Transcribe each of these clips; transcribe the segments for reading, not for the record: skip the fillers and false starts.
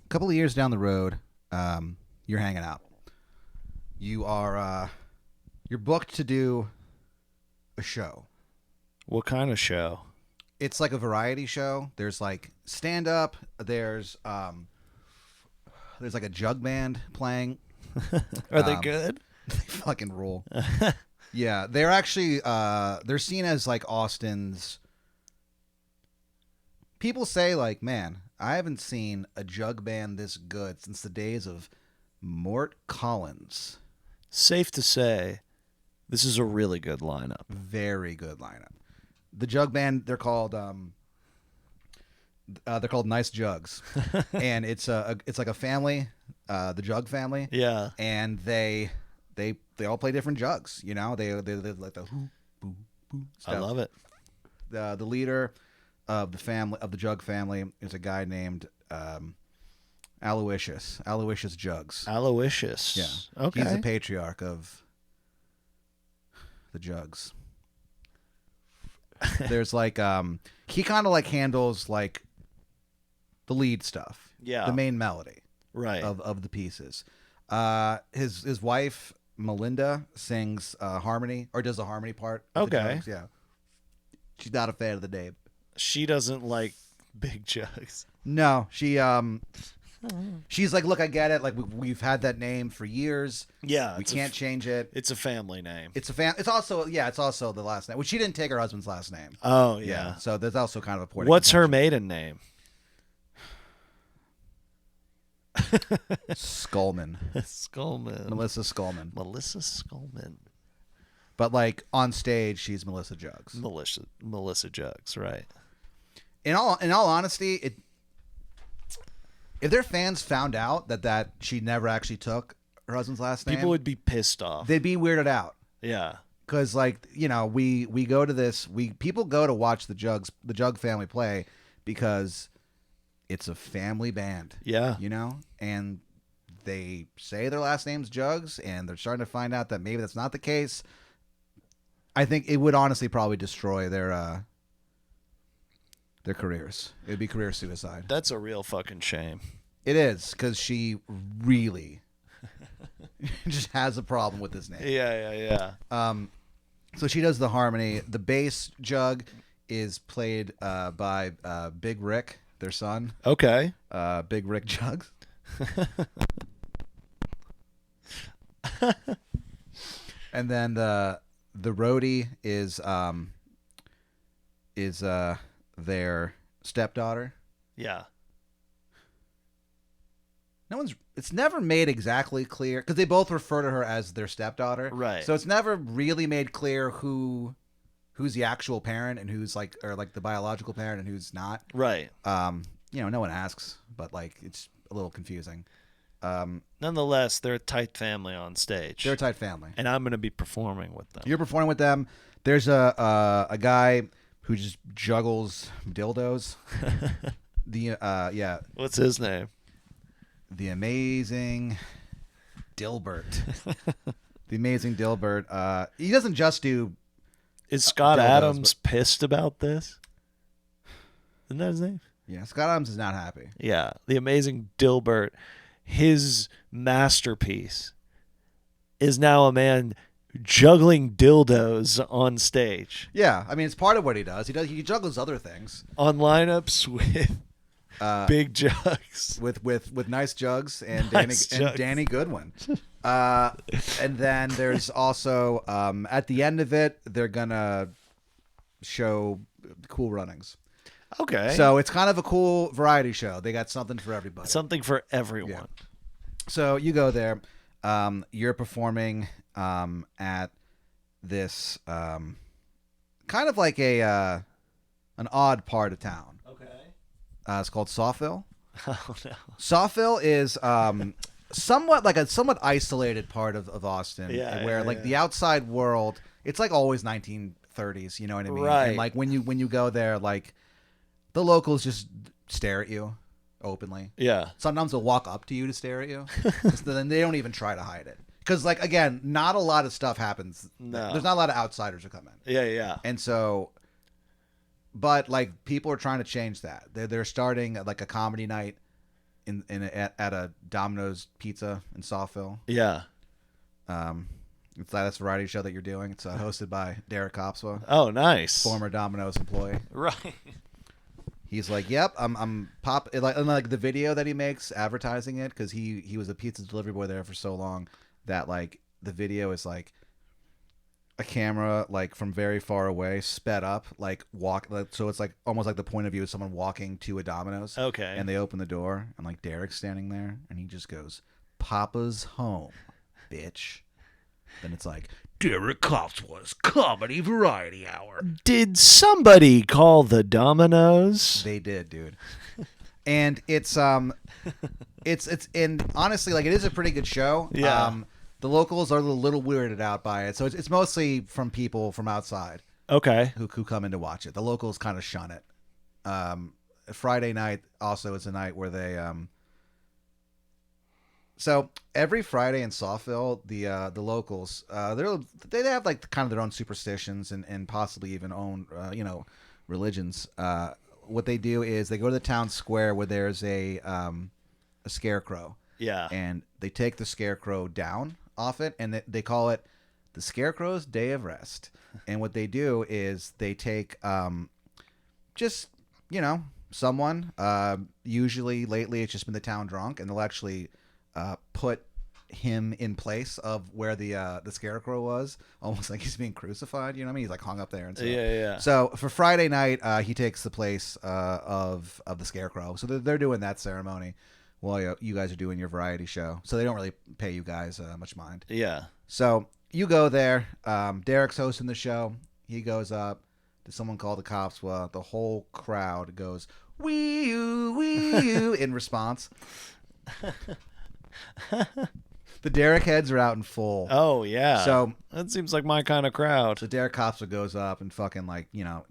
couple of years down the road, you're hanging out. You're booked to do a show. What kind of show? It's like a variety show. There's like stand up. There's like a jug band playing. Are they good? They fucking rule. Yeah, they're actually they're seen as like Austin's. People say like, man, I haven't seen a jug band this good since the days of Mort Collins. Safe to say, this is a really good lineup. Very good lineup. The jug band, they're called Nice Jugs, and it's like a family, the Jug family. Yeah, and they all play different jugs. You know, they like the hoo, boo, boo stuff. I love it. The leader of the Jug family is a guy named Aloysius Jugs. Aloysius. Yeah. Okay. He's the patriarch of the Jugs. There's like he kind of like handles like the lead stuff. Yeah. The main melody. Right. Of the pieces. His wife Melinda sings harmony or does the harmony part. Of the Okay. Jugs. Yeah. She's not a fan of the name. She doesn't like big jugs. No, she's like, look, I get it. Like we've had that name for years. Yeah. We can't change it. It's a family name. It's also the last name. Well, she didn't take her husband's last name. Oh, yeah. So there's also kind of a point. What's her maiden name? Skolman. Skolman. Melissa Skolman. Melissa Skolman. But like on stage, she's Melissa Jugs. Melissa Jugs, right. In all honesty, if their fans found out that she never actually took her husband's last name, People would be pissed off. they'd be weirded out. Yeah. Because like, you know, we go to this, people go to watch the Jug family play because it's a family band. Yeah. You know? And they say their last name's Jugs, and they're starting to find out that maybe that's not the case. I think it would honestly probably destroy their careers. It would be career suicide. That's a real fucking shame. It is, because she really just has a problem with this name. Yeah. So she does the harmony. The bass Jug is played by Big Rick, their son. Okay. Big Rick Jugs. And then the roadie is their stepdaughter. Yeah. It's never made exactly clear because they both refer to her as their stepdaughter. Right. So it's never really made clear who's the actual parent and who's like the biological parent and who's not. Right. You know, no one asks, but like it's a little confusing. Nonetheless, they're a tight family on stage. They're a tight family. And I'm going to be performing with them. You're performing with them. There's a guy who just juggles dildos. What's his name? The amazing Dilbert. The amazing Dilbert. He doesn't just do. Is Scott dildos, Adams pissed about this? Isn't that his name? Yeah, Scott Adams is not happy. Yeah. The amazing Dilbert. His masterpiece is now a man juggling dildos on stage. Yeah, I mean it's part of what he does. He juggles other things On lineups with big jugs. with Nice Jugs and Nice Danny Jugs. and Danny Goodwin. And then there's also at the end of it they're gonna show Cool Runnings. Okay. So it's kind of a cool variety show. They got something for everybody. Something for everyone. Yeah. So you go there. You're performing at this kind of like an odd part of town. Okay. It's called Sawville. Oh, no. Sawville is somewhat isolated part of Austin. Yeah, where yeah, like yeah. the outside world, it's like always 1930s. You know what I mean? Right. And like when you go there, like the locals just stare at you openly. Yeah. Sometimes they'll walk up to you to stare at you. Then they don't even try to hide it. Because, like, again, not a lot of stuff happens. No. There's not a lot of outsiders who come in. Yeah. And so, but, like, people are trying to change that. They're starting, like, a comedy night at a Domino's Pizza in Sawville. Yeah. It's that's a variety show that you're doing. It's hosted by Derek Kopswa, Oh, nice. former Domino's employee. Right. He's like, "Yep, I'm pop." Like the video that he makes advertising it, because he was a pizza delivery boy there for so long that like the video is like a camera like from very far away sped up, like so it's like almost like the point of view of someone walking to a Domino's. Okay. And they open the door and like Derek's standing there and he just goes, "Papa's home, bitch." Then it's like Derek Kopswa's Comedy Variety Hour. Did somebody call the Dominoes? They did, dude. And it's and honestly, like, it is a pretty good show. Yeah. The locals are a little weirded out by it, so it's mostly from people from outside Okay. who come in to watch it. The locals kind of shun it. Friday night also is a night where they so every Friday in Sawville, the locals they have like kind of their own superstitions and possibly even own religions. What they do is they go to the town square where there's a scarecrow. Yeah. And they take the scarecrow down off it, and they call it the Scarecrow's Day of Rest. And what they do is they take just someone, usually lately it's just been the town drunk, and they'll actually put him in place of where the scarecrow was, almost like he's being crucified. You know what I mean? He's like hung up there and stuff. Yeah. So for Friday night, he takes the place of the scarecrow. So they're doing that ceremony while you guys are doing your variety show. So they don't really pay you guys much mind. Yeah. So you go there. Derek's hosting the show. He goes up. Does someone call the cops? Well, the whole crowd goes wee-oo, wee-oo in response. The Derek heads are out in full. Oh, yeah. So that seems like my kind of crowd. So Derek Kopswa goes up and fucking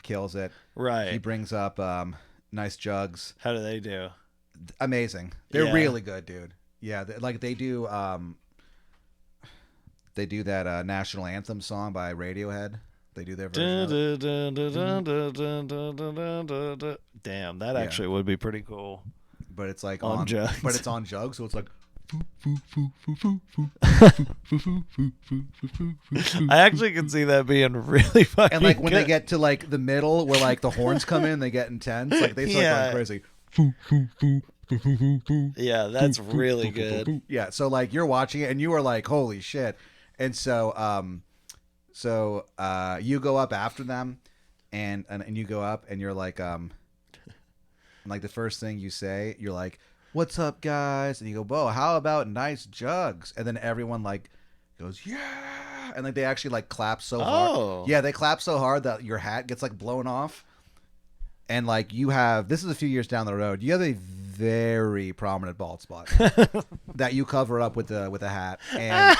kills it. Right. He brings up nice jugs. How do they do? Amazing. They're Yeah. really good, dude. Yeah, they do that national anthem song by Radiohead. They do their version of it. Damn, that actually would be pretty cool. But it's like on jugs. But it's on jugs, so it's like I actually can see that being really fucking and like when good. they get to like the middle where like the horns come in, they get intense. Like they start going crazy. Yeah, that's really good. Yeah, so like you're watching it and you are like, holy shit. And so you go up after them and you go up and you're like like the first thing you say, you're like, "What's up, guys?" And you go, "Bo, how about nice jugs?" And then everyone like goes, "Yeah!" And like they actually like clap so hard. Yeah, they clap so hard that your hat gets like blown off. And like this is a few years down the road. You have a very prominent bald spot that you cover up with a hat, and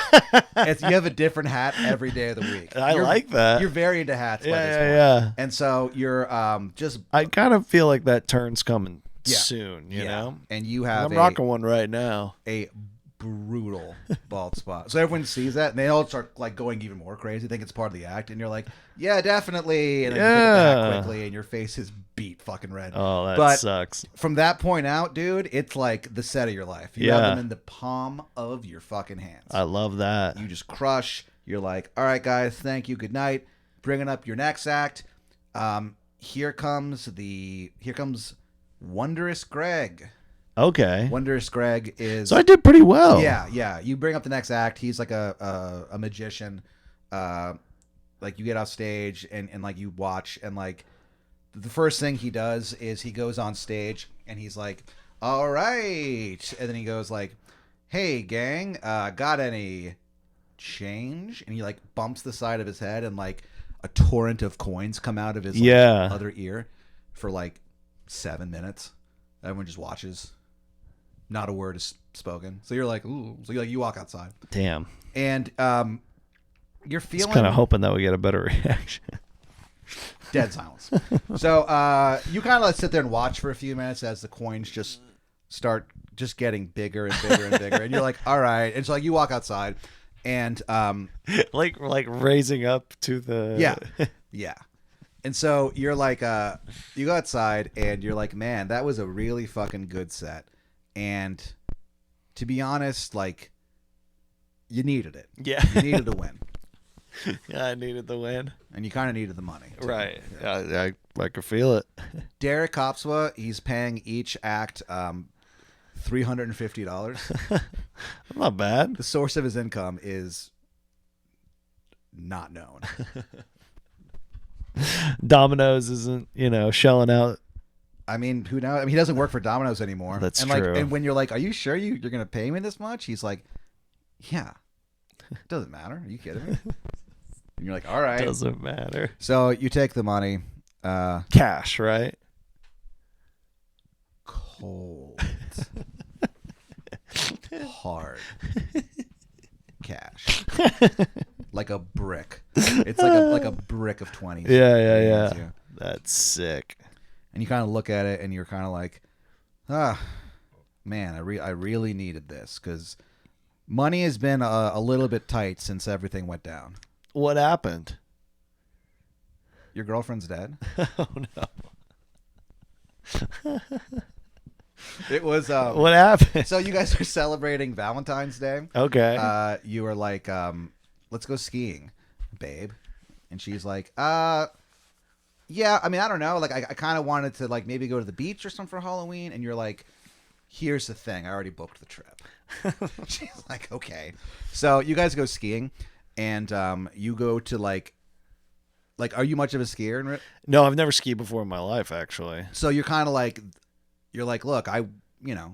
you have a different hat every day of the week. I like that. You're very into hats by this point. Yeah. And so you're just. I kind of feel like that turn's coming soon. You know, and you have I'm rocking one right now. A brutal bald spot. So everyone sees that and they all start like going even more crazy. Think it's part of the act, and you're like, "Yeah, definitely." And then you get it back quickly, and your face is beat fucking red. Oh, that sucks. From that point out, dude, it's like the set of your life. You have them in the palm of your fucking hands. I love that. You just crush. You're like, "All right, guys, thank you, good night." Bringing up your next act. Here comes Wondrous Greg. Okay. Wondrous Greg is. So I did pretty well. Yeah. You bring up the next act. He's like a magician. Like you get off stage and like you watch, and like the first thing he does is he goes on stage and he's like, "All right," and then he goes like, "Hey gang, got any change?" And he like bumps the side of his head, and like a torrent of coins come out of his other ear for like 7 minutes. Everyone just watches. Not a word is spoken. So you're like, ooh. So you walk outside. Damn. And you're feeling. Just kind of hoping that we get a better reaction. Dead silence. So you kind of like sit there and watch for a few minutes as the coins just start just getting bigger and bigger and bigger. And you're like, all right. And so like you walk outside and like raising up to the yeah. And so you're like you go outside and you're like, man, that was a really fucking good set. And to be honest, like, you needed it. Yeah. You needed to win. Yeah, I needed the win. And you kind of needed the money, too. Right. Yeah, I could feel it. Derek Kopswa, he's paying each act $350. Not bad. The source of his income is not known. Domino's isn't, shelling out. I mean, who knows? I mean, he doesn't work for Domino's anymore. That's and true. And when you're like, are you sure you're going to pay me this much? He's like, yeah. It doesn't matter. Are you kidding me? And you're like, all right. Doesn't matter. So you take the money. Cash, right? Cold. Hard. Cash. Like a brick. It's like a brick of 20s. Yeah. That's sick. And you kind of look at it and you're kind of like, man, I really needed this because money has been a little bit tight since everything went down. What happened? Your girlfriend's dead? Oh, no. It was... what happened? So you guys are celebrating Valentine's Day. Okay. You were like, let's go skiing, babe. And she's like, yeah, I mean, I don't know. Like, I kind of wanted to, like, maybe go to the beach or something for Halloween. And you're like, here's the thing. I already booked the trip. She's like, okay. So you guys go skiing. And you go to, like, are you much of a skier? No, I've never skied before in my life, actually. So you're kind of like, look,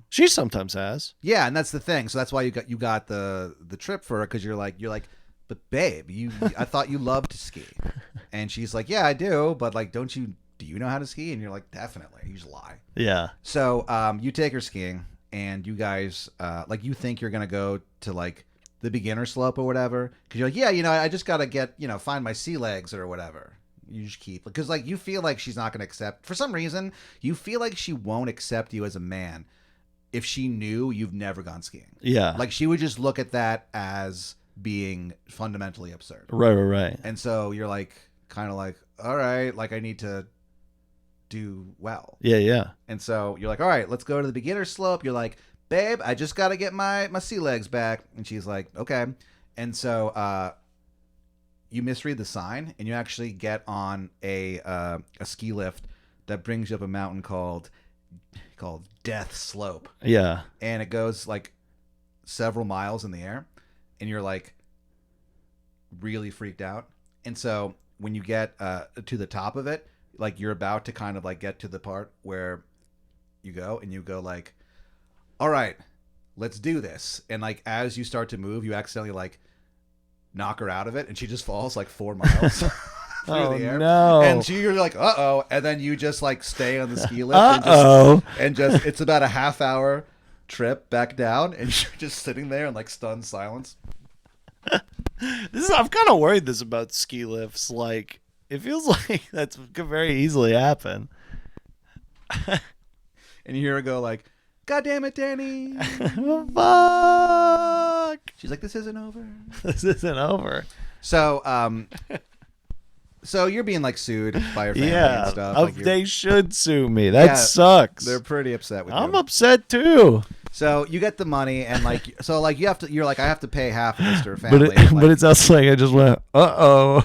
She sometimes has. Yeah, and that's the thing. So that's why you got the trip for her because you're like, but babe, I thought you loved to ski, and she's like, yeah, I do, but like, do you know how to ski? And you're like, definitely. You just lie. Yeah. So you take her skiing, and you guys like you think you're gonna go to like the beginner slope or whatever because you're like, yeah, I just gotta get find my sea legs or whatever. You just keep because like you feel like she's not gonna accept for some reason. You feel like she won't accept you as a man if she knew you've never gone skiing. Yeah. Like she would just look at that as being fundamentally absurd. Right. And so you're like, kind of like, all right, like I need to do well. Yeah. And so you're like, all right, let's go to the beginner slope. You're like, babe, I just got to get my sea legs back. And she's like, okay. And so you misread the sign and you actually get on a ski lift that brings you up a mountain called Death Slope. Yeah. And it goes like several miles in the air. And you're like really freaked out. And so when you get to the top of it, like you're about to kind of like get to the part where you go like, all right, let's do this. And like as you start to move, you accidentally like knock her out of it and she just falls like 4 miles through the air. No. And you're like, uh-oh. And then you just like stay on the ski lift and just it's about a half-hour trip back down and you're just sitting there in like stunned silence. I'm kind of worried about ski lifts. Like it feels like that could very easily happen. And you hear her go like, God damn it, Danny. Fuck. She's like, this isn't over. This isn't over. So so you're being like sued by your family and stuff. Like they should sue me. That sucks. They're pretty upset with you. I'm upset too. So you get the money and like you're like I have to pay half of this to her family. But it sounds like I just went uh-oh.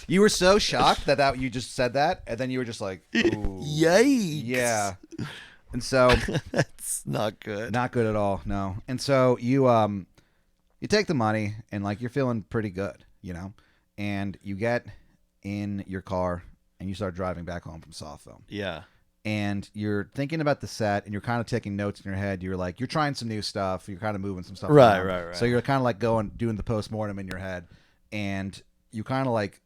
You were so shocked that you just said that and then you were just like, ooh, yikes. Yeah. And so that's not good. Not good at all. No. And so you take the money and like you're feeling pretty good, and you get in your car and you start driving back home from soft film. Yeah. And you're thinking about the set and you're kind of taking notes in your head. You're like, you're trying some new stuff. You're kind of moving some stuff around. Right. So you're kind of like doing the postmortem in your head. And you kind of like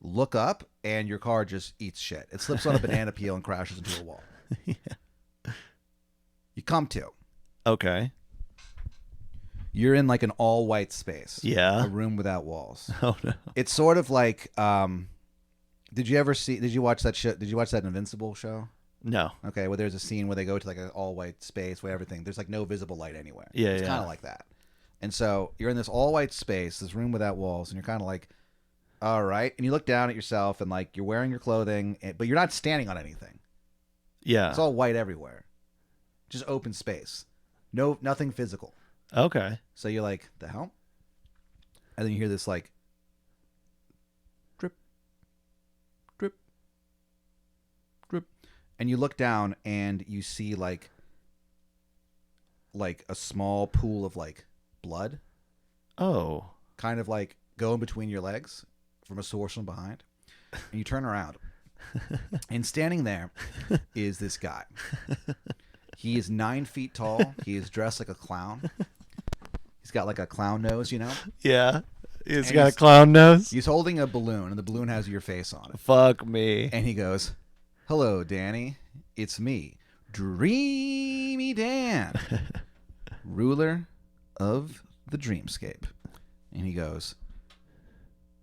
look up and your car just eats shit. It slips on a banana peel and crashes into a wall. Yeah. You come to. Okay. You're in like an all white space. Yeah. A room without walls. Oh no. It's sort of like did you watch that show? Did you watch that Invincible show? No. Okay, well there's a scene where they go to like an all white space where there's like no visible light anywhere. Yeah. It's kind of like that. And so you're in this all white space, this room without walls, and you're kind of like, all right. And you look down at yourself and like you're wearing your clothing, but you're not standing on anything. Yeah. It's all white everywhere. Just open space. Nothing physical. Okay. So you're like, the hell? And then you hear this like drip, drip, drip. And you look down and you see like a small pool of like blood. Oh. Kind of like going between your legs from a source from behind. And you turn around. And standing there is this guy. He is 9 feet tall. He is dressed like a clown. He's got like a clown nose, you know? Yeah. He's got a clown nose. He's holding a balloon, and the balloon has your face on it. Fuck me. And he goes, "Hello, Danny. It's me, Dreamy Dan, ruler of the dreamscape." And he goes,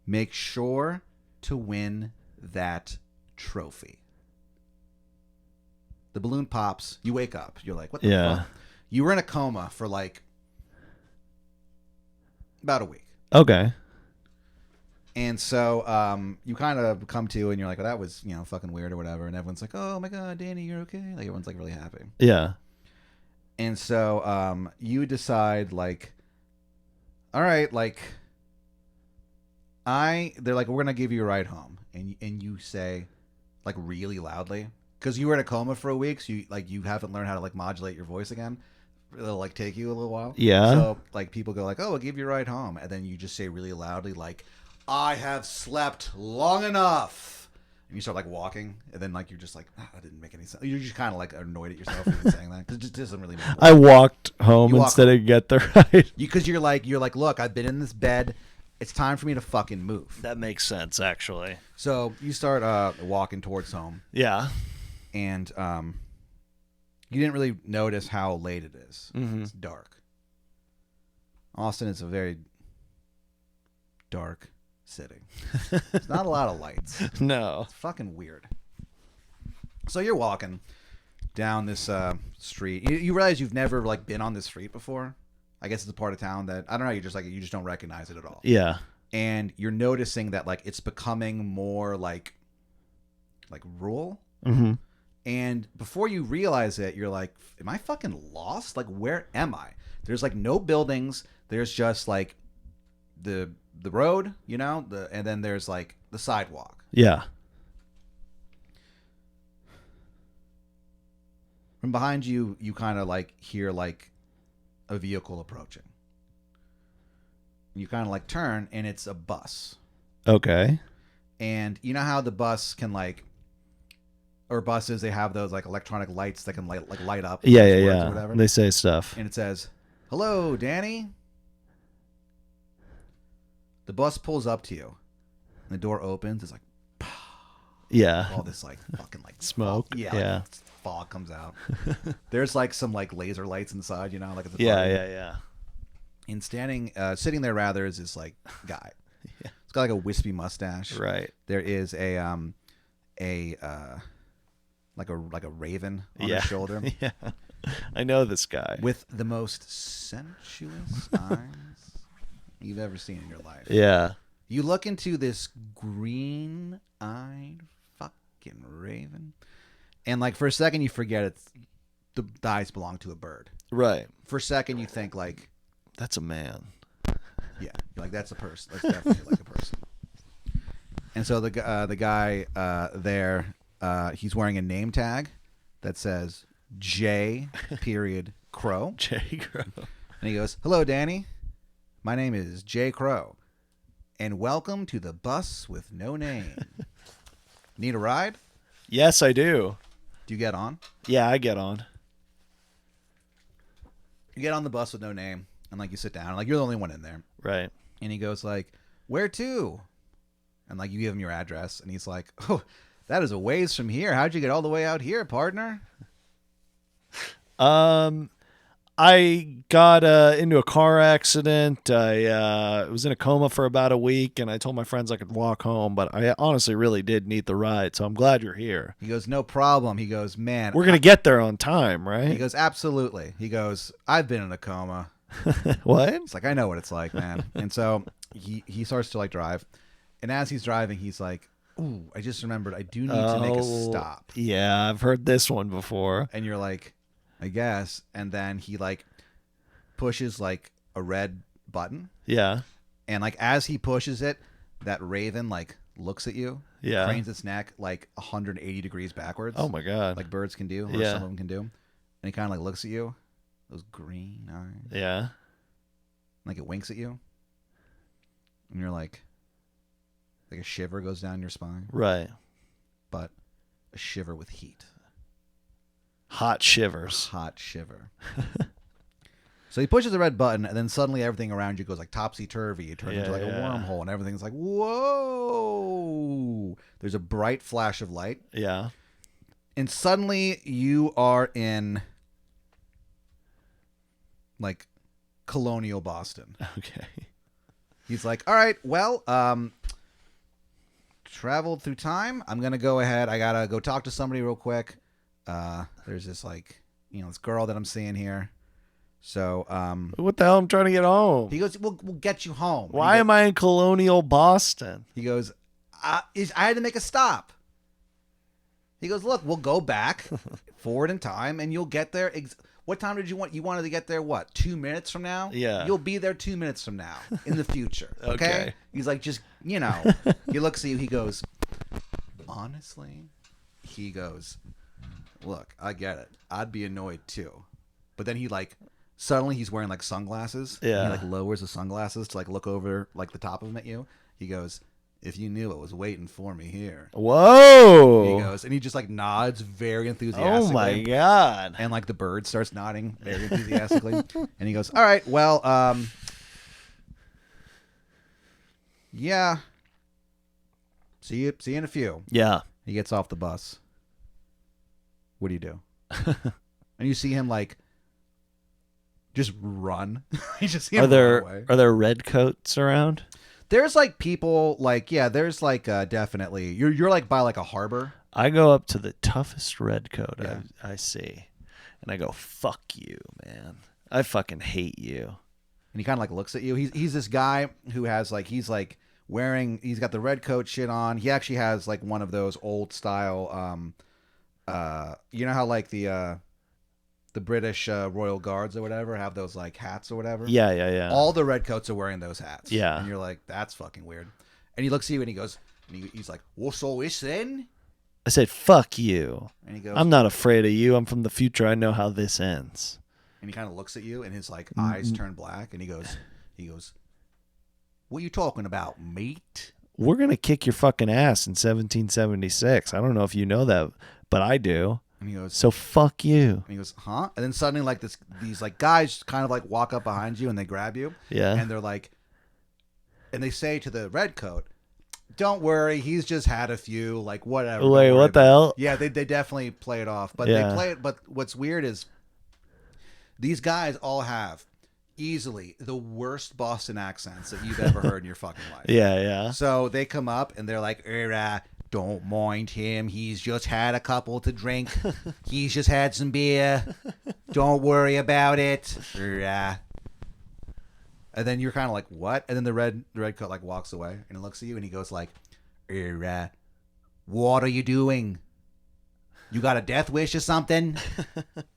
"Make sure to win that trophy." The balloon pops. You wake up. You're like, what the fuck? You were in a coma for like about a week. Okay. And so you kind of come to and you're like, well, that was, fucking weird or whatever. And everyone's like, oh my God, Danny, you're okay. Like everyone's like really happy. Yeah. And so you decide like, all right, like they're like, we're going to give you a ride home. And you say like really loudly, because you were in a coma for a week. So you haven't learned how to like modulate your voice again. It'll like take you a little while. Yeah. So like people go like, oh, I'll give you a ride home. And then you just say really loudly, like, I have slept long enough. And you start like walking. And then like you're just like, that didn't make any sense. You're just kind of like annoyed at yourself for saying that. Because it just doesn't really make sense. I walked home instead of get the ride. Because you're like, look, I've been in this bed. It's time for me to fucking move. That makes sense, actually. So you start walking towards home. Yeah. And you didn't really notice how late it is. Mm-hmm. It's dark. Austin is a very dark city. There's not a lot of lights. No. It's fucking weird. So you're walking down this street. You realize you've never like been on this street before. I guess it's a part of town that I don't know. You just don't recognize it at all. Yeah. And you're noticing that like it's becoming more like rural. Mm-hmm. And before you realize it, you're like, am I fucking lost? Like, where am I? There's like no buildings. There's just like the road, and then there's like the sidewalk. Yeah. From behind you, you kind of like hear like a vehicle approaching. You kind of like turn, and it's a bus. Okay. And you know how the bus can like, or buses, they have those like electronic lights that can light up. Yeah. Or whatever. They say stuff. And it says, "Hello, Danny." The bus pulls up to you, and the door opens. It's like, yeah, all this like fucking like smoke. Fog. Yeah. Like, fog comes out. There's like some like laser lights inside, like it's a yeah. And sitting there rather is this like guy. Yeah. It's got like a wispy mustache. Right. There is a raven on his shoulder. Yeah. I know this guy. With the most sensuous eyes you've ever seen in your life. Yeah. You look into this green-eyed fucking raven, and like for a second you forget the eyes belong to a bird. Right. For a second you think like, that's a man. Yeah, like that's a person. That's definitely like a person. And so the guy there, he's wearing a name tag that says J. Crow. J. Crow. And he goes, "Hello, Danny. My name is J. Crow, and welcome to the bus with no name. Need a ride?" Yes, I do. Do you get on? Yeah, I get on. You get on the bus with no name, and like you sit down, and like you're the only one in there. Right. And he goes like, "Where to?" And like you give him your address, and he's like, "Oh, that is a ways from here. How'd you get all the way out here, partner?" I got into a car accident. I was in a coma for about a week, and I told my friends I could walk home, but I honestly really did need the ride, so I'm glad you're here. He goes, "No problem." He goes, "Man, we're going to get there on time, right?" He goes, "Absolutely." He goes, "I've been in a coma." What? It's like, I know what it's like, man. And so he starts to like drive, and as he's driving, he's like, ooh, I just remembered. I do need to make a stop. Yeah, I've heard this one before. And you're like, I guess. And then he like pushes like a red button. Yeah. And like as he pushes it, that raven like looks at you. Yeah. Cranes its neck like 180 degrees backwards. Oh my God. Like birds can do, or Yeah. some of them can do. And he kind of like looks at you. Those green eyes. Yeah. Like it winks at you. And you're like a shiver goes down your spine. Right. But a shiver with heat. Hot shivers. Hot shiver. So he pushes the red button, and then suddenly everything around you goes like topsy-turvy. It turns into like a wormhole, and everything's like, whoa! There's a bright flash of light. Yeah. And suddenly you are in like colonial Boston. Okay. He's like, all right, well, traveled through time. I'm going to go ahead. I got to go talk to somebody real quick. There's this like, this girl that I'm seeing here. So, What the hell? I'm trying to get home. he goes, we'll get you home. Why am I in colonial Boston? He goes, I had to make a stop. He goes, look, we'll go back forward in time and you'll get there. What time did you want? You wanted to get there, what, 2 minutes from now? Yeah. You'll be there 2 minutes from now in the future. Okay? Okay. He's like, just, he looks at you. He goes, honestly, he goes, look, I get it. I'd be annoyed too. But then he like, suddenly he's wearing like sunglasses. Yeah. And he like lowers the sunglasses to like look over like the top of him at you. He goes, if you knew it was waiting for me here. Whoa. He goes, and he just like nods very enthusiastically. Oh my God. And like the bird starts nodding very enthusiastically. And he goes, all right, well, yeah. See you in a few. Yeah. He gets off the bus. What do you do? And you see him like just run. You just see him run away. Are there red coats around? There's like people like, yeah, there's like definitely you're like by like a harbor. I go up to the toughest red coat Yeah. I see, and I go, fuck you, man. I fucking hate you. And he kind of like looks at you. He's this guy who has like, he's like wearing, he's got the red coat shit on. He actually has like one of those old style, you know how like the British Royal Guards or whatever have those like hats or whatever. Yeah. All the red coats are wearing those hats. Yeah. And you're like, that's fucking weird. And he looks at you and he goes, and he's like, well, so is then? I said, fuck you. And he goes, I'm not afraid of you. I'm from the future. I know how this ends. and he kind of looks at you and his like eyes turn black and he goes, what are you talking about, mate? We're going to kick your fucking ass in 1776. I don't know if you know that, but I do. And he goes, So fuck you. and he goes, huh? And then suddenly like these like guys kind of like walk up behind you and they grab you. Yeah. And they're like, and they say to the red coat, don't worry, he's just had a few, like whatever. Wait, what the hell? Yeah, they definitely play it off. But Yeah. they play it, but what's weird is these guys all have easily the worst Boston accents that you've ever heard in your fucking life. Yeah. So they come up and they're like, don't mind him. He's just had a couple to drink. He's just had some beer. Don't worry about it. And then you're kind of like, what? And then the red coat like walks away and looks at you and he goes like, what are you doing? You got a death wish or something?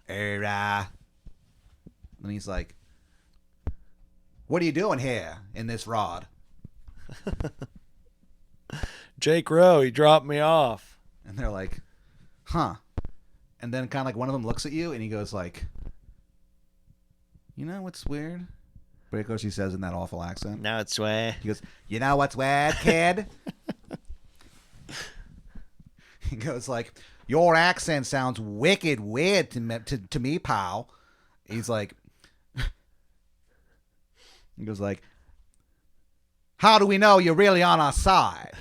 And he's like, what are you doing here in this rod? Jake Rowe, he dropped me off. And they're like, huh. And then kind of like one of them looks at you and he goes like, you know what's weird? But of course he says in that awful accent. Now it's way. He goes, you know what's weird, kid? He goes like, your accent sounds wicked weird to me, pal. He's like, he goes like, how do we know you're really on our side?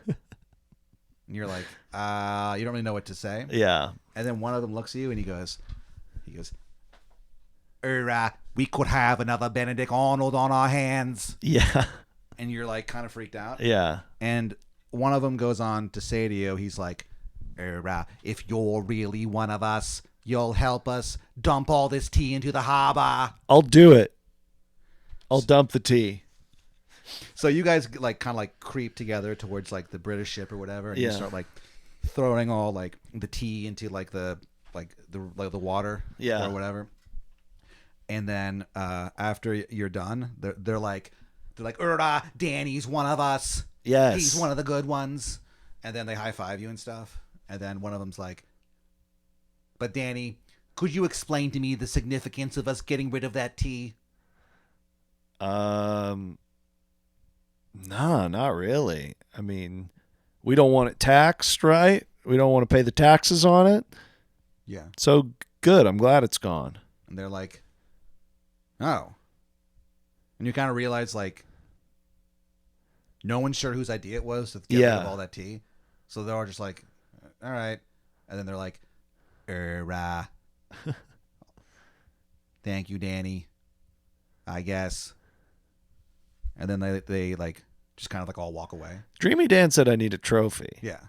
And you're like, you don't really know what to say. Yeah. And then one of them looks at you and he goes, we could have another Benedict Arnold on our hands. Yeah. And you're like kind of freaked out. Yeah. And one of them goes on to say to you, he's like, if you're really one of us, you'll help us dump all this tea into the harbor. I'll do it. I'll dump the tea. So you guys like kind of like creep together towards like the British ship or whatever, and you Yeah. start like throwing all like the tea into like the water Yeah. or whatever. And then after you're done, they're like Danny's one of us. Yes. He's one of the good ones. And then they high five you and stuff. And then one of them's like, "But Danny, could you explain to me the significance of us getting rid of that tea?" No, not really. I mean, we don't want it taxed, right? We don't want to pay the taxes on it. Yeah. So good. I'm glad it's gone. And they're like, "Oh." And you kind of realize like no one's sure whose idea it was to get rid of all that tea. So they're all just like, "All right." And then they're like, "Thank you, Danny, I guess." And then they like just kind of like all walk away. Dreamy Dan said I need a trophy. Yeah.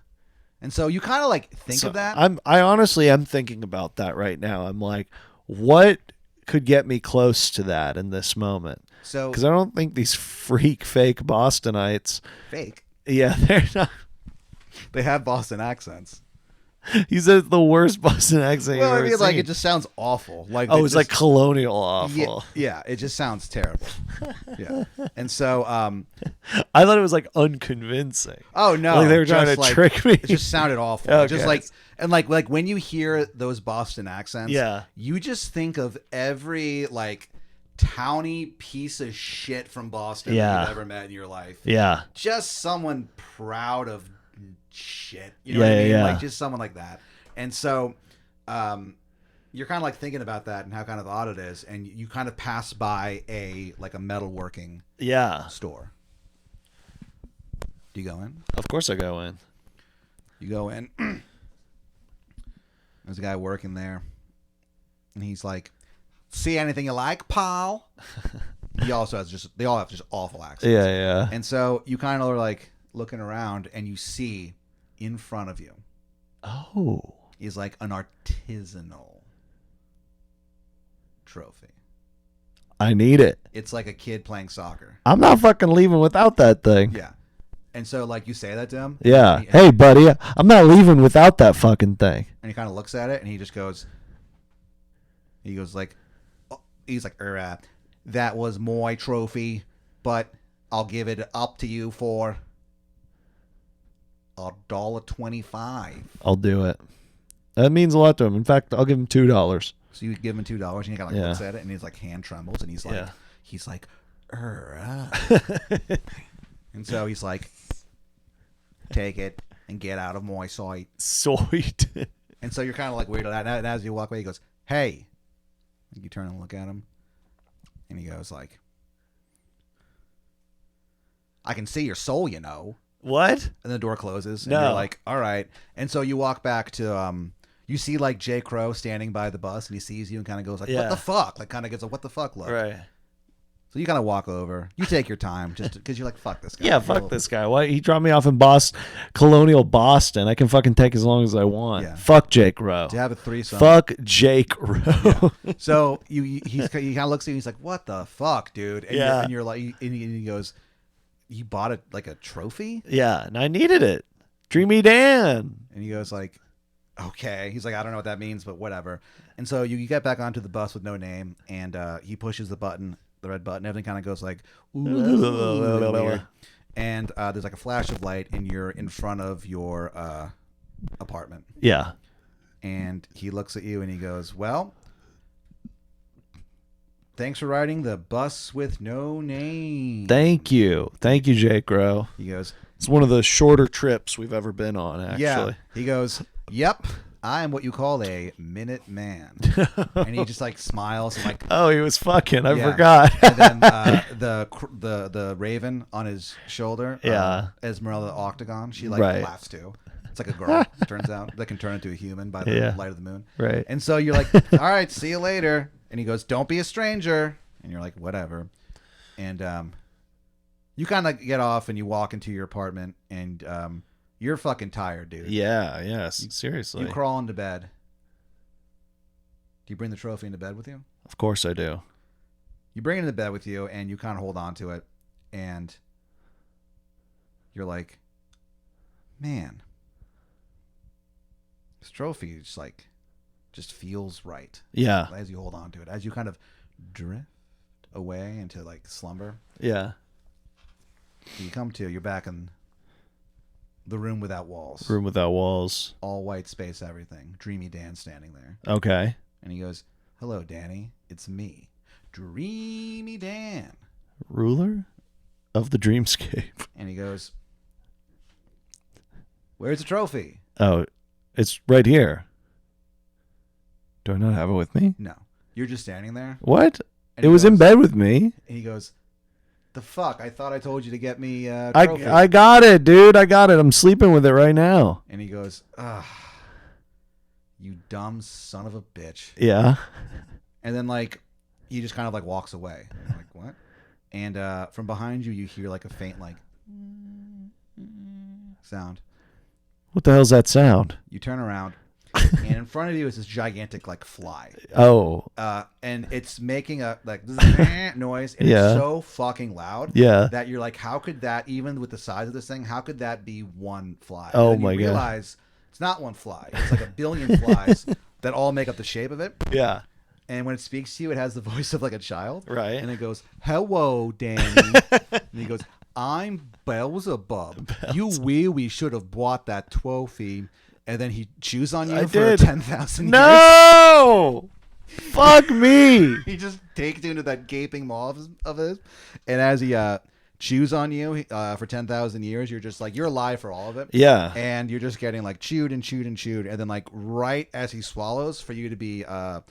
And so you kind of like think of that. I honestly am thinking about that right now. I'm like, what could get me close to that in this moment? So because I don't think these fake Bostonites. Fake. Yeah, they're not. They have Boston accents. He said the worst Boston accent. Well, you've I ever mean, like seen. it just sounds awful. Like it's like colonial awful. Yeah, it just sounds terrible. Yeah, and so I thought it was like unconvincing. Oh no, like they were trying to trick me. It just sounded awful. Okay. Just like and like when you hear those Boston accents, yeah, you just think of every like towny piece of shit from Boston that you've ever met in your life. Yeah, just someone proud of shit. You know what I mean? Yeah. Like just someone like that. And so you're kind of like thinking about that and how kind of odd it is, and you kind of pass by a metalworking store. Do you go in? Of course I go in. You go in. There's a guy working there, and he's like, "See anything you like, pal?" They all have just awful accents. Yeah. And so you kind of are like looking around, and you see in front of you is like an artisanal trophy. I need it. It's like a kid playing soccer. I'm not fucking leaving without that thing. Yeah. And so like you say that to him. Yeah. Hey, buddy, I'm not leaving without that fucking thing. And he kind of looks at it and he just goes, like, that was my trophy, but I'll give it up to you for $1.25. I'll do it. That means a lot to him. In fact, I'll give him $2. So you give him $2 and he kind of like looks at it and his like hand trembles and he's like, and so he's like, "Take it and get out of my sight." Sweet. And so you're kind of like weirded out. And as you walk away, he goes, "Hey." And you turn and look at him. And he goes like, "I can see your soul, you know." What? And the door closes. And No. you're like, "All right." And so you walk back to, you see like Jay Crow standing by the bus and he sees you and kind of goes like, "What the fuck?" Like kind of gives a "what the fuck" look. Right. So you kind of walk over. You take your time just because you're like, "Fuck this guy." Yeah, fuck this guy. Why he dropped me off in colonial Boston? I can fucking take as long as I want. Yeah. Fuck Jake Rowe. To have a threesome. Fuck Jake Rowe. Yeah. So he kind of looks at you and he's like, "What the fuck, dude?" And you're like, and he goes, "You bought it like a trophy?" Yeah, and I needed it. Dreamy Dan. And he goes like, "Okay." He's like, "I don't know what that means, but whatever." And so you get back onto the bus with no name, and he pushes the red button. Everything kind of goes like, weird. And there's like a flash of light, and you're in front of your apartment. Yeah. And he looks at you and he goes, "Well, thanks for riding the bus with no name." Thank you, Jake Rowe. He goes, "It's one of the shorter trips we've ever been on, actually." Yeah. He goes, "Yep, I am what you call a minute man." And he just like smiles and like, "Oh, he was fucking. I forgot." And then the raven on his shoulder, Esmeralda Octagon, she like laughs too. It's like a girl, it turns out, that can turn into a human by the light of the moon. Right. And so you're like, "All right, see you later." And he goes, "Don't be a stranger." And you're like, "Whatever." And you kind of get off and you walk into your apartment and you're fucking tired, dude. Yeah, seriously. You crawl into bed. Do you bring the trophy into bed with you? Of course I do. You bring it into bed with you and you kind of hold on to it. And you're like, man, this trophy just feels right. Yeah. As you hold on to it, as you kind of drift away into like slumber, Yeah. you're back in the room without walls. Room without walls. All white space, everything. Dreamy Dan standing there. Okay. And he goes, hello, Danny. It's me, Dreamy Dan. Ruler of the dreamscape. And he goes, where's the trophy? Oh, it's right here. Do I not have it with me? No. You're just standing there. What? And It he was in goes- bed with me. And he goes, the fuck? I thought I told you to get me a trophy. I got it, dude. I got it. I'm sleeping with it right now. And he goes, you dumb son of a bitch. Yeah. And then like he just kind of like walks away. I'm like, what? And from behind you, you hear like a faint like sound. What the hell's that sound? You turn around, and in front of you is this gigantic like fly. Oh. And it's making a like noise, and Yeah. it's so fucking loud. Yeah. That you're like, how could that, even with the size of this thing, how could that be one fly? Oh and then my you God. realize it's not one fly. It's like a billion flies that all make up the shape of it. Yeah. And when it speaks to you, it has the voice of like a child. Right. And it goes, hello, Danny. And he goes, I'm Beelzebub. You really should have bought that trophy. And then he chews on you I for did. 10,000 years. No! Fuck me. He just takes you into that gaping maw of his. And as he chews on you for 10,000 years, you're just like, you're alive for all of it. Yeah. And you're just getting like chewed and chewed and chewed. And then like right as he swallows, for you to be, what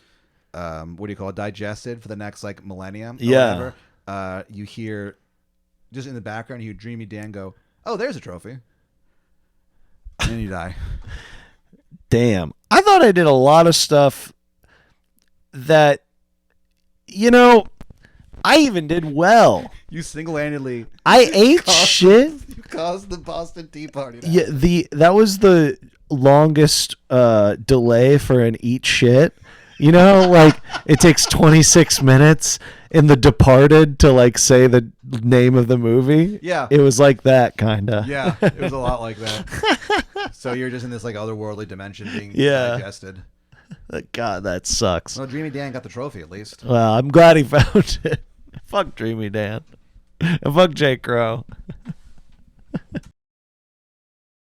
do you call it, digested for the next like millennium. Or Yeah. whatever, you hear, just in the background, you hear Dreamy Dan go, oh, there's a trophy. And then you die. Damn. I thought I did a lot of stuff that, you know, I even did well. You single-handedly I ate shit. you caused the Boston Tea Party. to Yeah, happen. that was the longest delay for an eat shit. You know, like it takes 26 minutes in The Departed to like say the name of the movie. Yeah. It was like that kind of. Yeah, it was a lot like that. So you're just in this like otherworldly dimension being digested. God, that sucks. Well, Dreamy Dan got the trophy at least. Well, I'm glad he found it. Fuck Dreamy Dan. And fuck Jake Crow.